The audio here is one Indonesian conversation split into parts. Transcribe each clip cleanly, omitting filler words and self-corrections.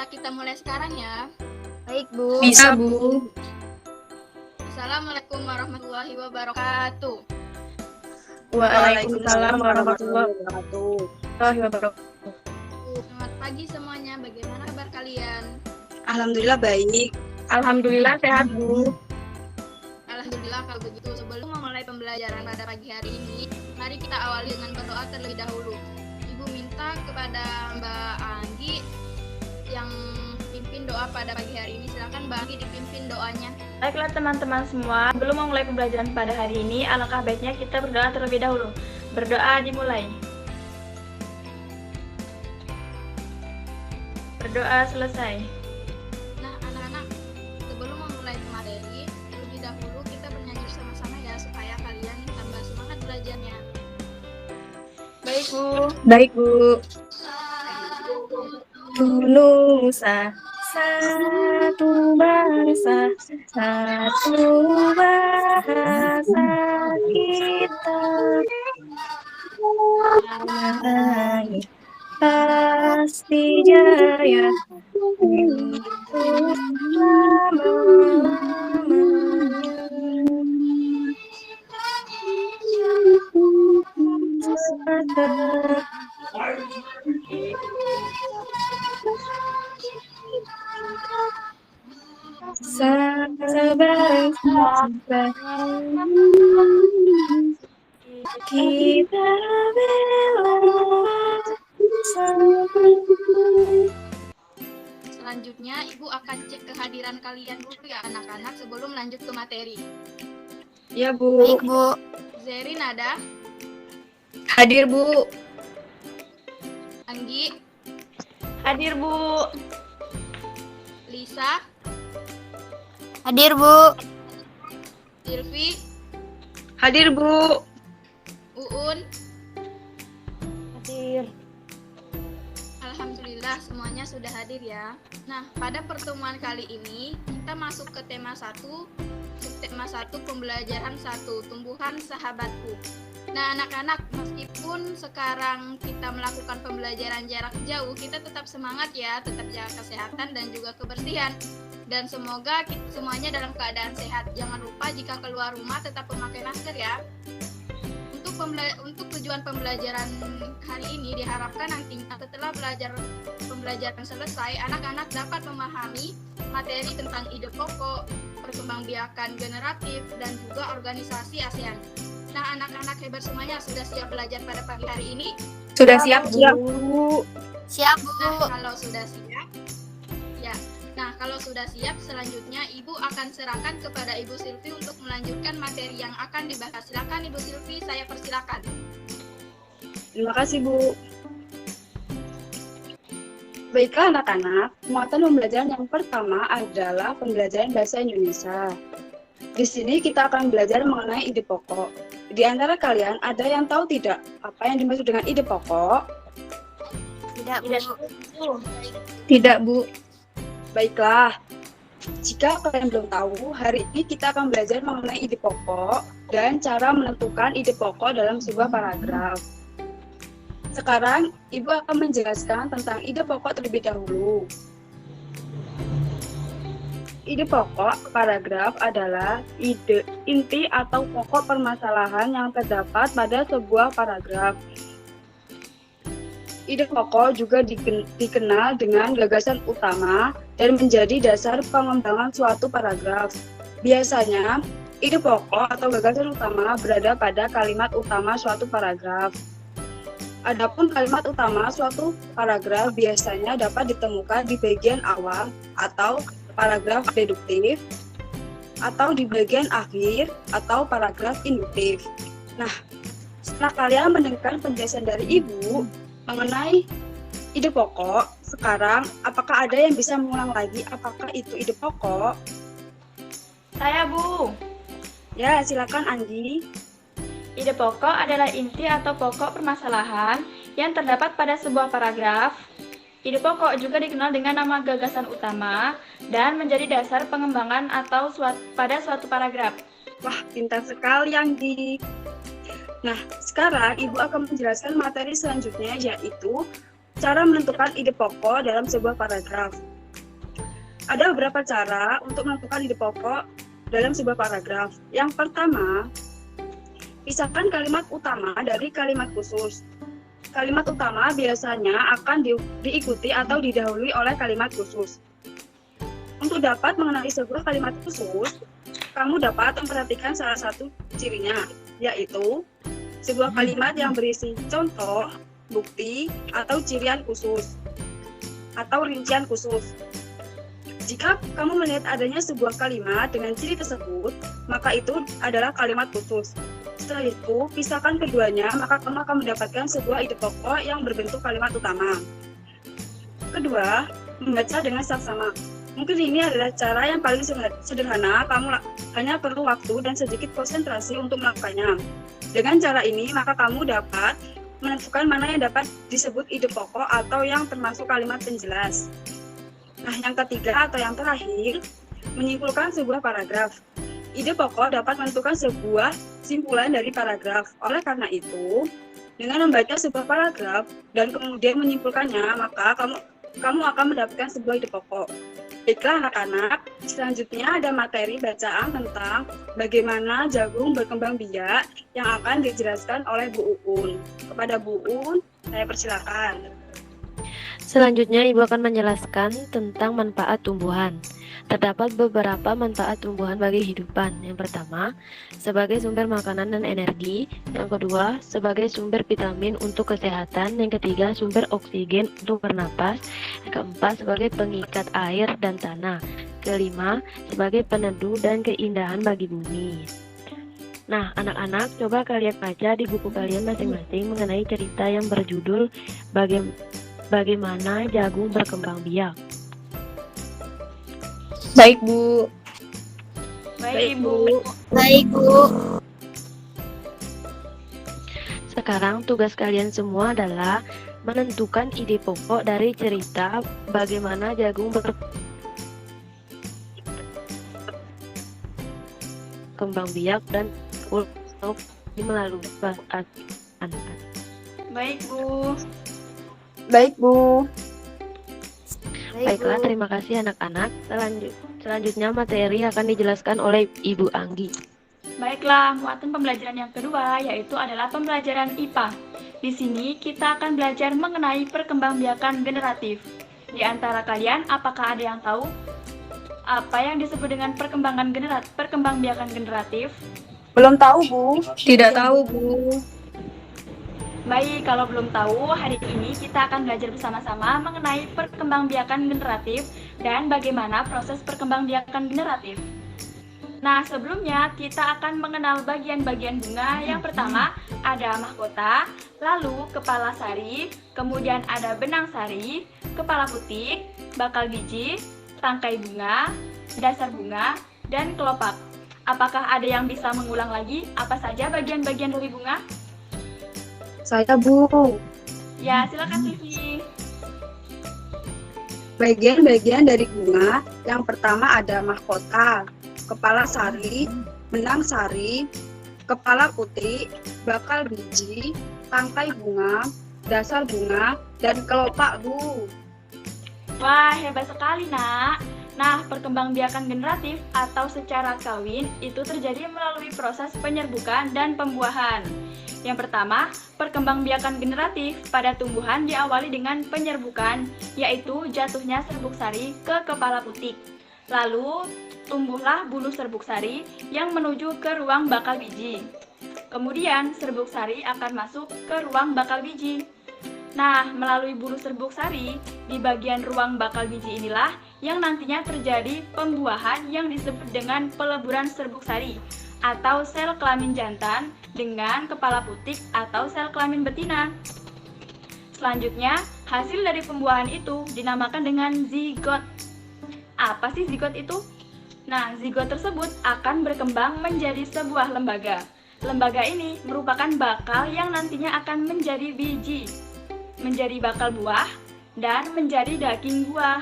Bisa kita mulai sekarang ya. Baik, Bu. Bisa, Bu. Assalamualaikum warahmatullahi wabarakatuh. Waalaikumsalam warahmatullahi wabarakatuh. Selamat pagi semuanya. Bagaimana kabar kalian? Alhamdulillah baik. Alhamdulillah sehat, Bu. Alhamdulillah kalau begitu. Sebelum memulai pembelajaran pada pagi hari ini, mari kita awali dengan berdoa terlebih dahulu. Ibu minta kepada Mbak Anggi yang pimpin doa pada pagi hari ini. Silakan Mbak Anggi dipimpin doanya. Baiklah teman-teman semua, sebelum memulai pembelajaran pada hari ini, alangkah baiknya kita berdoa terlebih dahulu. Berdoa dimulai. Berdoa selesai. Nah, anak-anak, sebelum memulai materi, terlebih dahulu kita bernyanyi bersama-sama ya, supaya kalian tambah semangat belajarnya. Baik, Bu. Baik, Bu. Nusa, satu bangsa, satu bahasa kita. Tanah pasti jaya untuk sebangsa kita bela. Selanjutnya, Ibu akan cek kehadiran kalian dulu ya anak-anak sebelum lanjut ke materi. Ya, Bu. Baik, Bu. Zerin ada? Hadir, Bu. Anggi? Hadir, Bu. Lisa? Hadir, Bu. Ilvi? Hadir, Bu. Uun? Hadir. Alhamdulillah semuanya sudah hadir ya. Nah, pada pertemuan kali ini kita masuk ke tema 1, subtema 1 pembelajaran 1, tumbuhan sahabatku. Nah, anak-anak, meskipun sekarang kita melakukan pembelajaran jarak jauh, kita tetap semangat ya, tetap jaga kesehatan dan juga kebersihan. Dan semoga kita semuanya dalam keadaan sehat. Jangan lupa jika keluar rumah tetap memakai masker ya. Untuk tujuan pembelajaran hari ini diharapkan nantinya setelah pembelajaran selesai, anak-anak dapat memahami materi tentang ide pokok, perkembangbiakan generatif, dan juga organisasi ASEAN. Nah, anak-anak hebat semuanya sudah siap belajar pada pagi hari ini? Sudah siap, Bu. Siap, Bu. Nah, kalau sudah siap, ya. Nah, kalau sudah siap, selanjutnya Ibu akan serahkan kepada Ibu Silvi untuk melanjutkan materi yang akan dibahas. Silakan Ibu Silvi, saya persilakan. Terima kasih, Bu. Baiklah anak-anak, muatan pembelajaran yang pertama adalah pembelajaran bahasa Indonesia. Di sini kita akan belajar mengenai ide pokok. Di antara kalian ada yang tahu tidak apa yang dimaksud dengan ide pokok? Tidak, Bu. Tidak, Bu. Baiklah, jika kalian belum tahu, hari ini kita akan belajar mengenai ide pokok dan cara menentukan ide pokok dalam sebuah paragraf. Sekarang, Ibu akan menjelaskan tentang ide pokok terlebih dahulu. Ide pokok paragraf adalah ide inti atau pokok permasalahan yang terdapat pada sebuah paragraf. Ide pokok juga dikenal dengan gagasan utama dan menjadi dasar pengembangan suatu paragraf. Biasanya, ide pokok atau gagasan utama berada pada kalimat utama suatu paragraf. Adapun kalimat utama suatu paragraf biasanya dapat ditemukan di bagian awal atau paragraf deduktif, atau di bagian akhir atau paragraf induktif. Nah, setelah kalian mendengar penjelasan dari Ibu mengenai ide pokok, sekarang apakah ada yang bisa mengulang lagi apakah itu ide pokok? Saya, Bu. Ya, silakan Anggi. Ide pokok adalah inti atau pokok permasalahan yang terdapat pada sebuah paragraf. Ide pokok juga dikenal dengan nama gagasan utama dan menjadi dasar pengembangan atau pada suatu paragraf. Wah, pintar sekali Anggi. Nah, sekarang Ibu akan menjelaskan materi selanjutnya, yaitu cara menentukan ide pokok dalam sebuah paragraf. Ada beberapa cara untuk menentukan ide pokok dalam sebuah paragraf. Yang pertama, pisahkan kalimat utama dari kalimat khusus. Kalimat utama biasanya akan diikuti atau didahului oleh kalimat khusus. Untuk dapat mengenali sebuah kalimat khusus, kamu dapat memperhatikan salah satu cirinya, yaitu sebuah kalimat yang berisi contoh, bukti, atau cirian khusus, atau rincian khusus. Jika kamu melihat adanya sebuah kalimat dengan ciri tersebut, maka itu adalah kalimat khusus. Setelah itu, pisahkan keduanya, maka kamu akan mendapatkan sebuah ide pokok yang berbentuk kalimat utama. Kedua, membaca dengan saksama. Mungkin ini adalah cara yang paling sederhana, kamu hanya perlu waktu dan sedikit konsentrasi untuk melakukannya. Dengan cara ini, maka kamu dapat menentukan mana yang dapat disebut ide pokok atau yang termasuk kalimat penjelas. Nah, yang ketiga atau yang terakhir, menyimpulkan sebuah paragraf. Ide pokok dapat menentukan sebuah simpulan dari paragraf. Oleh karena itu, dengan membaca sebuah paragraf dan kemudian menyimpulkannya, maka kamu akan mendapatkan sebuah ide pokok. Baiklah anak-anak, selanjutnya ada materi bacaan tentang bagaimana jagung berkembang biak yang akan dijelaskan oleh Bu Uun. Kepada Bu Uun, saya persilakan. Selanjutnya, Ibu akan menjelaskan tentang manfaat tumbuhan. Terdapat beberapa manfaat tumbuhan bagi kehidupan. Yang pertama, sebagai sumber makanan dan energi. Yang kedua, sebagai sumber vitamin untuk kesehatan. Yang ketiga, sumber oksigen untuk bernapas. Yang keempat, sebagai pengikat air dan tanah. Kelima, sebagai peneduh dan keindahan bagi bumi. Nah, anak-anak, coba kalian baca di buku kalian masing-masing mengenai cerita yang berjudul Bagaimana jagung berkembang biak. Baik, Bu. Baik, Ibu. Baik, Bu. Sekarang tugas kalian semua adalah menentukan ide pokok dari cerita bagaimana jagung berkembang biak dan untuk melalui bahasa anak. Baik, Bu. Baik, Bu. Baiklah, terima kasih anak-anak. Selanjutnya materi akan dijelaskan oleh Ibu Anggi. Baiklah, muatan pembelajaran yang kedua yaitu adalah pembelajaran IPA. Di sini kita akan belajar mengenai perkembangbiakan generatif. Di antara kalian, apakah ada yang tahu apa yang disebut dengan perkembangbiakan generatif? Belum tahu, Bu. Tidak tahu, Bu. Baik, kalau belum tahu, hari ini kita akan belajar bersama-sama mengenai perkembangbiakan generatif dan bagaimana proses perkembangbiakan generatif. Nah, sebelumnya kita akan mengenal bagian-bagian bunga. Yang pertama ada mahkota, lalu kepala sari, kemudian ada benang sari, kepala putik, bakal biji, tangkai bunga, dasar bunga, dan kelopak. Apakah ada yang bisa mengulang lagi apa saja bagian-bagian dari bunga? Saya, Bu. Ya, silakan Vivi. Bagian-bagian dari bunga, yang pertama ada mahkota, kepala sari, benang sari, kepala putik, bakal biji, tangkai bunga, dasar bunga, dan kelopak, Bu. Wah, hebat sekali, Nak. Nah, perkembangbiakan generatif atau secara kawin itu terjadi melalui proses penyerbukan dan pembuahan. Yang pertama, perkembangbiakan generatif pada tumbuhan diawali dengan penyerbukan, yaitu jatuhnya serbuk sari ke kepala putik. Lalu, tumbuhlah bulu serbuk sari yang menuju ke ruang bakal biji. Kemudian, serbuk sari akan masuk ke ruang bakal biji. Nah, melalui bulu serbuk sari, di bagian ruang bakal biji inilah yang nantinya terjadi pembuahan yang disebut dengan peleburan serbuk sari atau sel kelamin jantan dengan kepala putik atau sel kelamin betina. Selanjutnya, hasil dari pembuahan itu dinamakan dengan zigot. Apa sih zigot itu? Nah, zigot tersebut akan berkembang menjadi sebuah lembaga. Lembaga ini merupakan bakal yang nantinya akan menjadi biji, menjadi bakal buah, dan menjadi daging buah.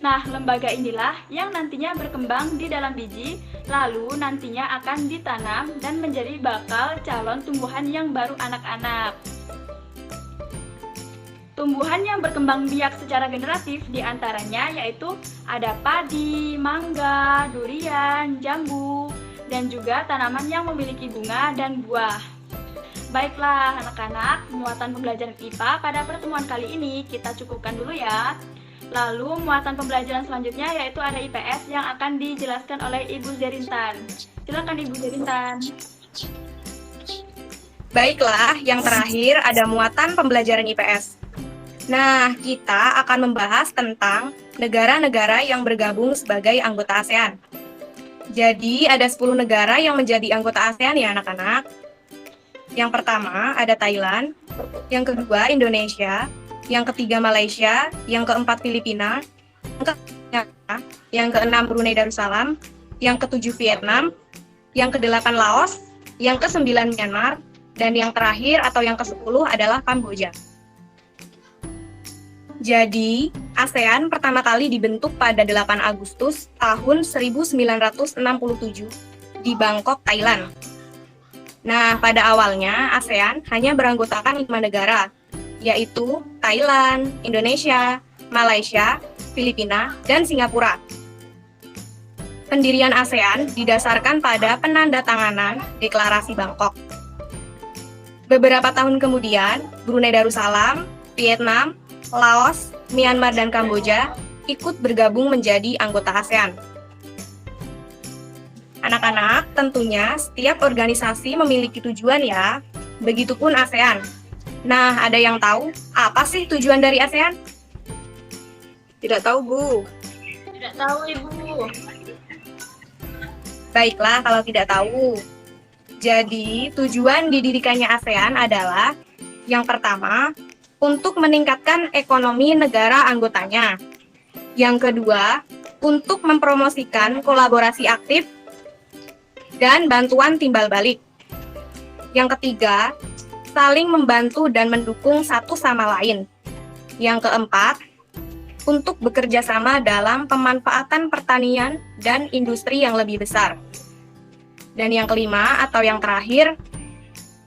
Nah, lembaga inilah yang nantinya berkembang di dalam biji, lalu nantinya akan ditanam dan menjadi bakal calon tumbuhan yang baru anak-anak. Tumbuhan yang berkembang biak secara generatif diantaranya yaitu ada padi, mangga, durian, jambu, dan juga tanaman yang memiliki bunga dan buah. Baiklah anak-anak, muatan pembelajaran IPA pada pertemuan kali ini kita cukupkan dulu ya. Lalu muatan pembelajaran selanjutnya yaitu ada IPS yang akan dijelaskan oleh Ibu Zerintan. Silakan Ibu Zerintan. Baiklah, yang terakhir ada muatan pembelajaran IPS. Nah, kita akan membahas tentang negara-negara yang bergabung sebagai anggota ASEAN. Jadi, ada 10 negara yang menjadi anggota ASEAN ya anak-anak. Yang pertama ada Thailand, yang kedua Indonesia, yang ketiga Malaysia, yang keempat Filipina, yang keenam Brunei Darussalam, yang ketujuh Vietnam, yang kedelapan Laos, yang kesembilan Myanmar, dan yang terakhir atau yang ke-10 adalah Kamboja. Jadi, ASEAN pertama kali dibentuk pada 8 Agustus tahun 1967 di Bangkok, Thailand. Nah, pada awalnya ASEAN hanya beranggotakan 5 negara, yaitu Thailand, Indonesia, Malaysia, Filipina, dan Singapura. Pendirian ASEAN didasarkan pada penandatanganan Deklarasi Bangkok. Beberapa tahun kemudian, Brunei Darussalam, Vietnam, Laos, Myanmar, dan Kamboja ikut bergabung menjadi anggota ASEAN. Anak-anak, tentunya setiap organisasi memiliki tujuan ya, begitupun ASEAN. Nah, ada yang tahu apa sih tujuan dari ASEAN? Tidak tahu, Bu. Tidak tahu Ibu. Baiklah, kalau tidak tahu. Jadi, tujuan didirikannya ASEAN adalah yang pertama, untuk meningkatkan ekonomi negara anggotanya. Yang kedua, untuk mempromosikan kolaborasi aktif dan bantuan timbal balik. Yang ketiga, saling membantu dan mendukung satu sama lain. Yang keempat, untuk bekerja sama dalam pemanfaatan pertanian dan industri yang lebih besar. Dan yang kelima atau yang terakhir,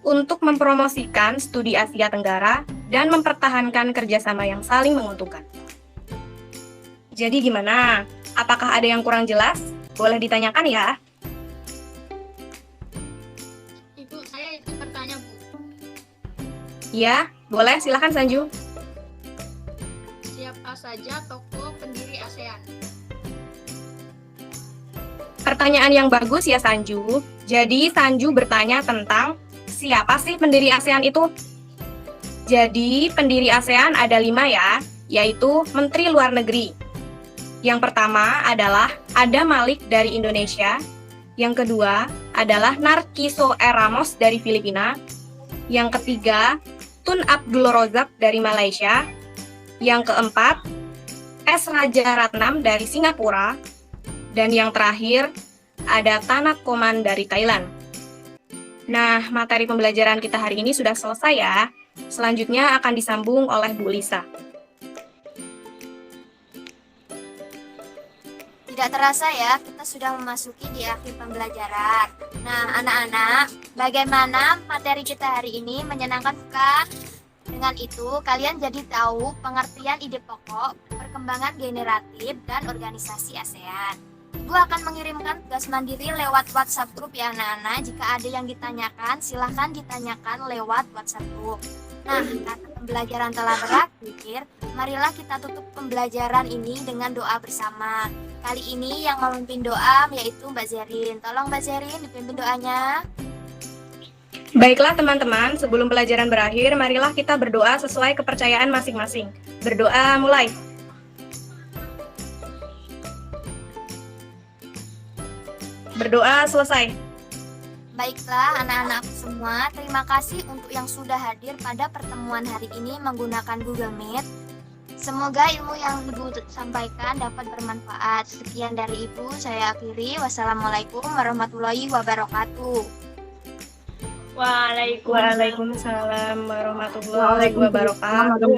untuk mempromosikan studi Asia Tenggara dan mempertahankan kerjasama yang saling menguntungkan. Jadi gimana? Apakah ada yang kurang jelas? Boleh ditanyakan ya. Ibu, saya itu bertanya, Bu. Iya, boleh. Silakan Sanju. Siapa saja tokoh pendiri ASEAN? Pertanyaan yang bagus ya Sanju. Jadi Sanju bertanya tentang siapa sih pendiri ASEAN itu? Jadi pendiri ASEAN ada 5 ya, yaitu Menteri Luar Negeri. Yang pertama adalah Adam Malik dari Indonesia. Yang kedua adalah Narciso R. Ramos dari Filipina. Yang ketiga, Tun Abdul Razak dari Malaysia. Yang keempat, S. Rajaratnam dari Singapura. Dan yang terakhir, ada Tanak Koman dari Thailand. Nah, materi pembelajaran kita hari ini sudah selesai ya. Selanjutnya akan disambung oleh Bu Lisa. Tidak terasa ya, kita sudah memasuki di akhir pembelajaran. Nah, anak-anak, bagaimana materi kita hari ini menyenangkan bukan? Dengan itu, kalian jadi tahu pengertian ide pokok, perkembangan generatif, dan organisasi ASEAN. Ibu akan mengirimkan tugas mandiri lewat WhatsApp group ya anak-anak. Jika ada yang ditanyakan, silahkan ditanyakan lewat WhatsApp group. Nah, karena pembelajaran telah berakhir, marilah kita tutup pembelajaran ini dengan doa bersama. Kali ini yang memimpin doa yaitu Mbak Zerin. Tolong Mbak Zerin dipimpin doanya. Baiklah teman-teman, sebelum pelajaran berakhir, marilah kita berdoa sesuai kepercayaan masing-masing. Berdoa mulai. Berdoa selesai. Baiklah anak-anak semua, terima kasih untuk yang sudah hadir pada pertemuan hari ini menggunakan Google Meet. Semoga ilmu yang Ibu sampaikan dapat bermanfaat. Sekian dari Ibu, saya akhiri. Wassalamualaikum warahmatullahi wabarakatuh. Waalaikumsalam warahmatullahi wabarakatuh.